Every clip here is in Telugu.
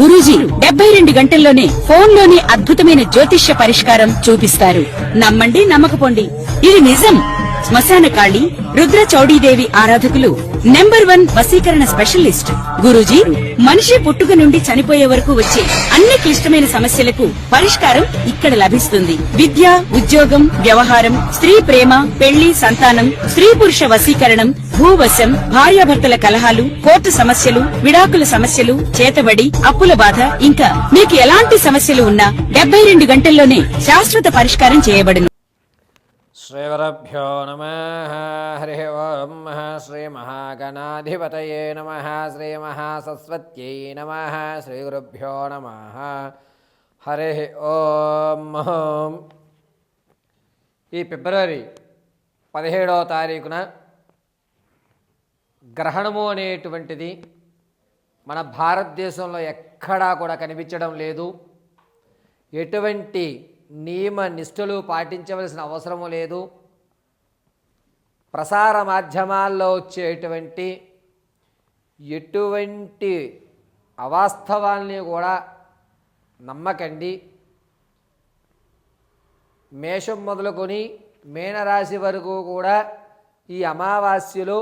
గురూజీ 72 గంటల్లోనే ఫోన్లోనే అద్భుతమైన జ్యోతిష్య పరిష్కారం చూపిస్తారు. నమ్మండి, నమ్మకపోండి, ఇది నిజం. శ్మశాన కాళి రుద్ర చౌడీదేవి ఆరాధకులు నంబర్ 1 వశీకరణ స్పెషలిస్ట్. గురూజీ మనిషి పుట్టుక నుండి చనిపోయే వరకు వచ్చే అన్ని క్లిష్టమైన సమస్యలకు పరిష్కారం ఇక్కడ లభిస్తుంది. విద్య, ఉద్యోగం, వ్యవహారం, స్త్రీ ప్రేమ, పెళ్లి, సంతానం, స్త్రీ పురుష వశీకరణం, భూవశం, భార్యాభర్తల కలహాలు, కోర్టు సమస్యలు, విడాకుల సమస్యలు, చేతబడి, అప్పుల బాధ, ఇంకా మీకు ఎలాంటి సమస్యలు ఉన్నా 72 గంటల్లోనే శాశ్వత పరిష్కారం చేయబడును. శ్రీగురుభ్యో నమః. హరి ఓం. శ్రీ మహాగణాధిపతయే నమః. శ్రీ మహాసరస్వత్యై నమః. శ్రీగురుభ్యో నమః. హరి ఓం. ఈ ఫిబ్రవరి 17వ తారీఖున గ్రహణము అనేటువంటిది మన భారతదేశంలో ఎక్కడా కూడా కనిపించడం లేదు. ఎటువంటి నియమ నిష్ఠలు పాటించవలసిన అవసరము లేదు. ప్రసార మాధ్యమాల్లో వచ్చేటువంటి ఎటువంటి అవాస్తవాల్ని కూడా నమ్మకండి. మేషం మొదలుకొని మీనరాశి వరకు కూడా ఈ అమావాస్యలో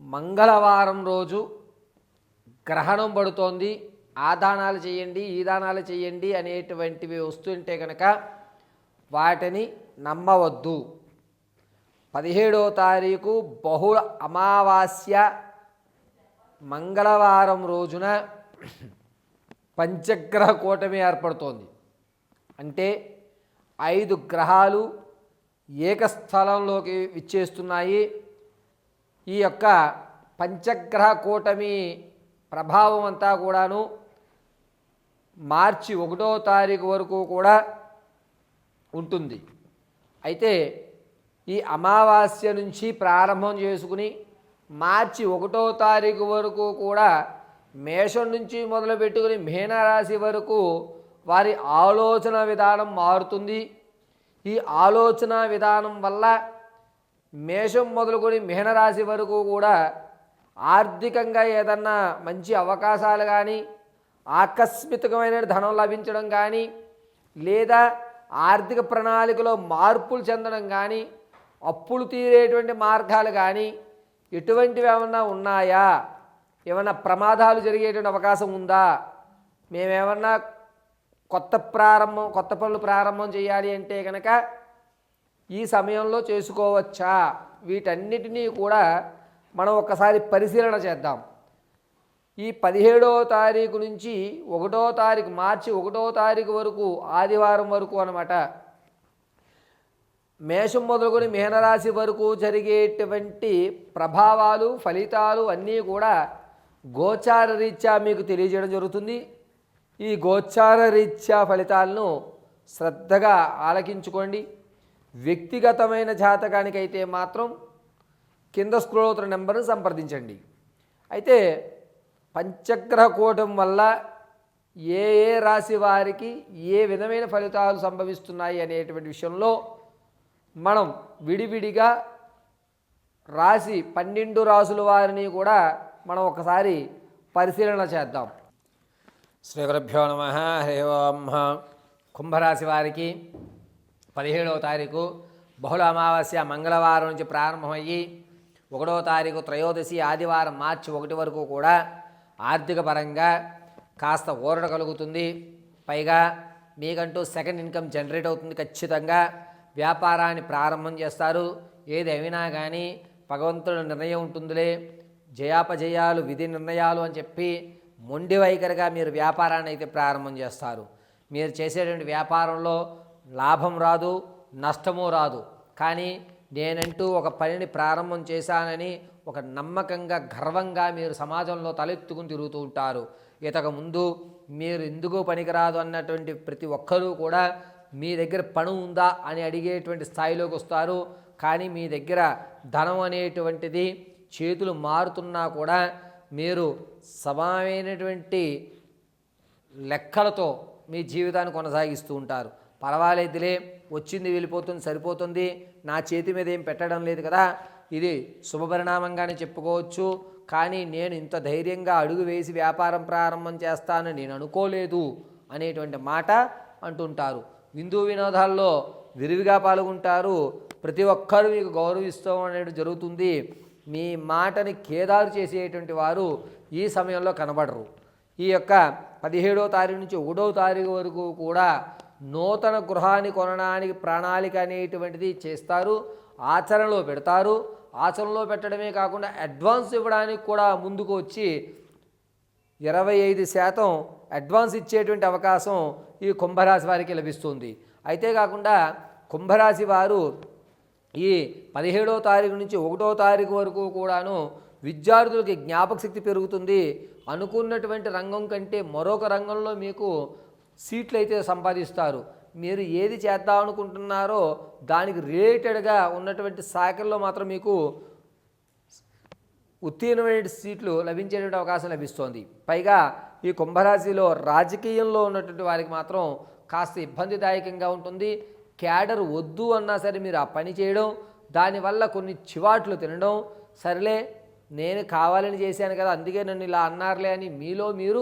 మంగళవారం రోజు గ్రహణం పడుతోంది. ఆ దానాలు చేయండి, ఈ దానాలు చేయండి అనేటువంటివి వస్తుంటే కనుక వాటిని నమ్మవద్దు. 17వ తారీఖు బహుళ అమావాస్య మంగళవారం రోజున పంచగ్రహ కూటమి ఏర్పడుతోంది. అంటే 5 గ్రహాలు ఏకస్థలంలోకి విచ్చేస్తున్నాయి. ఈ యొక్క పంచగ్రహ కూటమి ప్రభావం అంతా కూడాను మార్చి 1వ తారీఖు వరకు కూడా ఉంటుంది. అయితే ఈ అమావాస్య నుంచి ప్రారంభం చేసుకుని మార్చి 1వ తారీఖు వరకు కూడా మేషం నుంచి మొదలు పెట్టుకుని మీనరాశి వరకు వారి ఆలోచన విధానం మారుతుంది. ఈ ఆలోచన విధానం వల్ల మేషం మొదలుకొని మీనరాశి వరకు కూడా ఆర్థికంగా ఏదన్నా మంచి అవకాశాలు కానీ, ఆకస్మికమైన ధనం లభించడం కానీ, లేదా ఆర్థిక ప్రణాళికలో మార్పులు చెందడం కానీ, అప్పులు తీరేటువంటి మార్గాలు కానీ ఎటువంటివి ఏమన్నా ఉన్నాయా, ఏమన్నా ప్రమాదాలు జరిగేటువంటి అవకాశం ఉందా, మేమేమన్నా కొత్త పనులు ప్రారంభం చేయాలి అంటే కనుక ఈ సమయంలో చేసుకోవచ్చా, వీటన్నిటినీ కూడా మనం ఒకసారి పరిశీలన చేద్దాం. ఈ 17వ తారీఖు నుంచి 1వ తారీఖు మార్చి 1వ తారీఖు వరకు ఆదివారం వరకు అన్నమాట, మేషం మొదలుకొని మీనరాశి వరకు జరిగేటువంటి ప్రభావాలు, ఫలితాలు అన్నీ కూడా గోచార రీత్యా మీకు తెలియజేయడం జరుగుతుంది. ఈ గోచార రీత్యా ఫలితాలను శ్రద్ధగా ఆలకించుకోండి. వ్యక్తిగతమైన జాతకానికైతే మాత్రం కింద స్క్రోల్ అవుతున్న నెంబర్ను సంప్రదించండి. అయితే పంచగ్రహ కూటం వల్ల ఏ ఏ రాశి వారికి ఏ విధమైన ఫలితాలు సంభవిస్తున్నాయి అనేటువంటి విషయంలో మనం విడివిడిగా రాశి 12 రాసుల వారిని కూడా మనం ఒకసారి పరిశీలన చేద్దాం. శ్రీ గురుభ్యో నమః. హరి ఓం. కుంభరాశి వారికి 17వ తారీఖు బహుళ అమావాస్య మంగళవారం నుంచి ప్రారంభమయ్యి 1వ తారీఖు త్రయోదశి ఆదివారం మార్చి 1 వరకు కూడా ఆర్థిక పరంగా కాస్త ఊరట కలుగుతుంది. పైగా మీకంటూ సెకండ్ ఇన్కమ్ జనరేట్ అవుతుంది. ఖచ్చితంగా వ్యాపారాన్ని ప్రారంభం చేస్తారు. ఏదేమైనా కానీ భగవంతుడి నిర్ణయం ఉంటుందిలే, జయాపజయాలు విధి నిర్ణయాలు అని చెప్పి మొండి వైఖరిగా మీరు వ్యాపారాన్ని అయితే ప్రారంభం చేస్తారు. మీరు చేసేటువంటి వ్యాపారంలో లాభం రాదు, నష్టము రాదు. కానీ నేనంటూ ఒక పనిని ప్రారంభం చేశానని ఒక నమ్మకంగా, గర్వంగా మీరు సమాజంలో తలెత్తుకుని తిరుగుతూ ఉంటారు. ఇంతకు ముందు మీరు ఎందుకు పనికిరాదు అన్నటువంటి ప్రతి ఒక్కరూ కూడా మీ దగ్గర పని ఉందా అని అడిగేటువంటి స్థాయిలోకి వస్తారు. కానీ మీ దగ్గర ధనం అనేటువంటిది చేతులు మారుతున్నా కూడా మీరు సమానమైనటువంటి లెక్కలతో మీ జీవితాన్ని కొనసాగిస్తూ ఉంటారు. పర్వాలేదులే, వచ్చింది వెళ్ళిపోతుంది, సరిపోతుంది, నా చేతి మీద ఏం పెట్టడం లేదు కదా, ఇది శుభపరిణామంగానే చెప్పుకోవచ్చు. కానీ నేను ఇంత ధైర్యంగా అడుగు వేసి వ్యాపారం ప్రారంభం చేస్తానని నేను అనుకోలేదు అనేటువంటి మాట అంటుంటారు. విందు వినోదాల్లో విరివిగా పాల్గొంటారు. ప్రతి ఒక్కరూ మీకు గౌరవిస్తూ అనేది జరుగుతుంది. మీ మాటని ఖేదారు చేసేటువంటి వారు ఈ సమయంలో కనబడరు. ఈ యొక్క 17వ తారీఖు నుంచి 1వ తారీఖు వరకు కూడా నూతన గృహాన్ని కొనడానికి ప్రణాళిక అనేటువంటిది చేస్తారు, ఆచరణలో పెడతారు. ఆచరణలో పెట్టడమే కాకుండా అడ్వాన్స్ ఇవ్వడానికి కూడా ముందుకు వచ్చి 25% అడ్వాన్స్ ఇచ్చేటువంటి అవకాశం ఈ కుంభరాశి వారికి లభిస్తుంది. అయితే కాకుండా కుంభరాశి వారు ఈ 17వ తారీఖు నుంచి 1వ తారీఖు వరకు కూడాను విద్యార్థులకి జ్ఞాపక శక్తి పెరుగుతుంది. అనుకున్నటువంటి రంగం కంటే మరొక రంగంలో మీకు సీట్లు అయితే సంపాదిస్తారు. మీరు ఏది చేద్దాం అనుకుంటున్నారో దానికి రిలేటెడ్గా ఉన్నటువంటి శాఖల్లో మాత్రం మీకు ఉత్తీర్ణమైన సీట్లు లభించేటువంటి అవకాశం లభిస్తోంది. పైగా ఈ కుంభరాశిలో రాజకీయంలో ఉన్నటువంటి వారికి మాత్రం కాస్త ఇబ్బందిదాయకంగా ఉంటుంది. క్యాడర్ వద్దు అన్నా సరే మీరు ఆ పని చేయడం, దానివల్ల కొన్ని చివాట్లు తినడం, సరేలే నేను కావాలని చేశాను కదా అందుకే నన్ను ఇలా అన్నారులే అని మీలో మీరు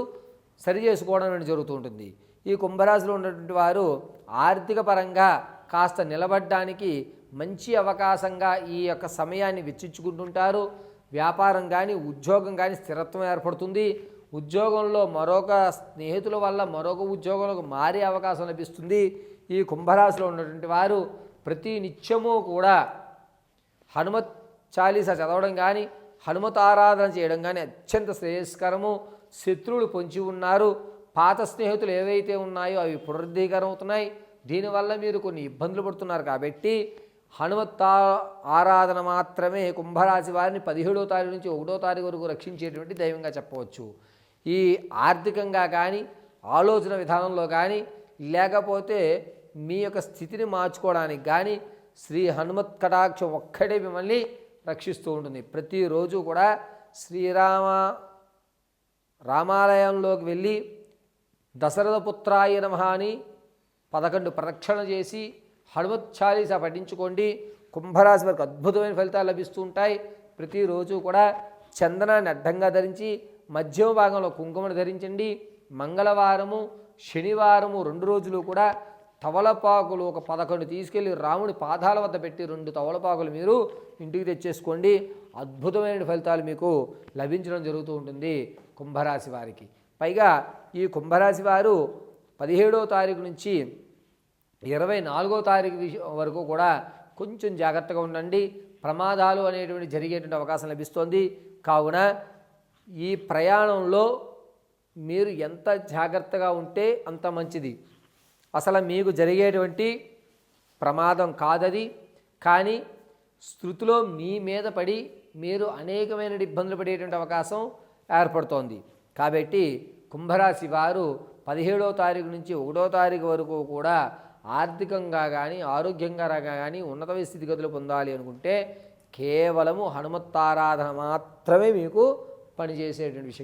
సరి చేసుకోవడం అనేది జరుగుతూ ఉంటుంది. ఈ కుంభరాశిలో ఉన్నటువంటి వారు ఆర్థిక పరంగా కాస్త నిలబడడానికి మంచి అవకాశంగా ఈ యొక్క సమయాన్ని వెచ్చించుకుంటుంటారు. వ్యాపారం కానీ ఉద్యోగం కానీ స్థిరత్వం ఏర్పడుతుంది. ఉద్యోగంలో మరొక స్నేహితుల వల్ల మరొక ఉద్యోగంలోకి మారే అవకాశం లభిస్తుంది. ఈ కుంభరాశిలో ఉన్నటువంటి వారు ప్రతి నిత్యము కూడా హనుమత్ చాలీసా చదవడం కానీ హనుమత్ ఆరాధన చేయడం కానీ అత్యంత శ్రేయస్కరము. శత్రువులు పొంచి ఉన్నారు, పాత స్నేహితులు ఏవైతే ఉన్నాయో అవి పునరుద్ధీకరణ అవుతున్నాయి. దీనివల్ల మీరు కొన్ని ఇబ్బందులు పడుతున్నారు కాబట్టి హనుమత్ ఆరాధన మాత్రమే కుంభరాశి వారిని 17వ తారీఖు నుంచి 1వ తారీఖు వరకు రక్షించేటువంటి దైవంగా చెప్పవచ్చు. ఈ ఆర్థికంగా కానీ ఆలోచన విధానంలో కానీ లేకపోతే మీ యొక్క స్థితిని మార్చుకోవడానికి కానీ శ్రీ హనుమత్ కటాక్షం ఒక్కడే మిమ్మల్ని రక్షిస్తూ ఉంటుంది. ప్రతిరోజు కూడా రామాలయంలోకి వెళ్ళి దశరథ పుత్రాయ నమః అని 11 ప్రదక్షిణ చేసి హనుమత్ చాలీసా పఠించుకోండి. కుంభరాశి వారికి అద్భుతమైన ఫలితాలు లభిస్తూ ఉంటాయి. ప్రతిరోజు కూడా చందనాన్ని అడ్డంగా ధరించి మధ్యమ భాగంలో కుంకుమను ధరించండి. మంగళవారము శనివారము 2 రోజులు కూడా తవలపాకులు ఒక 11 తీసుకెళ్ళి రాముడి పాదాల వద్ద పెట్టి 2 తవలపాకులు మీరు ఇంటికి తెచ్చేసుకోండి. అద్భుతమైన ఫలితాలు మీకు లభించడం జరుగుతూ ఉంటుంది కుంభరాశి వారికి. పైగా ఈ కుంభరాశి వారు 17వ తారీఖు నుంచి 24వ తారీఖు వరకు కూడా కొంచెం జాగ్రత్తగా ఉండండి. ప్రమాదాలు అనేటువంటి జరిగేటువంటి అవకాశం లభిస్తోంది. కావున ఈ ప్రయాణంలో మీరు ఎంత జాగ్రత్తగా ఉంటే అంత మంచిది. అసలు మీకు జరిగేటువంటి ప్రమాదం కాదది, కానీ శృతిలో మీ మీద పడి మీరు అనేకమైన ఇబ్బందులు పడేటువంటి అవకాశం ఏర్పడుతోంది. కాబట్టి కుంభరాశి వారు 17వ తారీఖు నుంచి 1వ తారీఖు వరకు కూడా ఆర్థికంగా కానీ ఆరోగ్యంగా కానీ ఉన్నతమైన స్థితిగతులు పొందాలి అనుకుంటే కేవలము హనుమత్తారాధన మాత్రమే మీకు పనిచేసేటువంటి విషయం.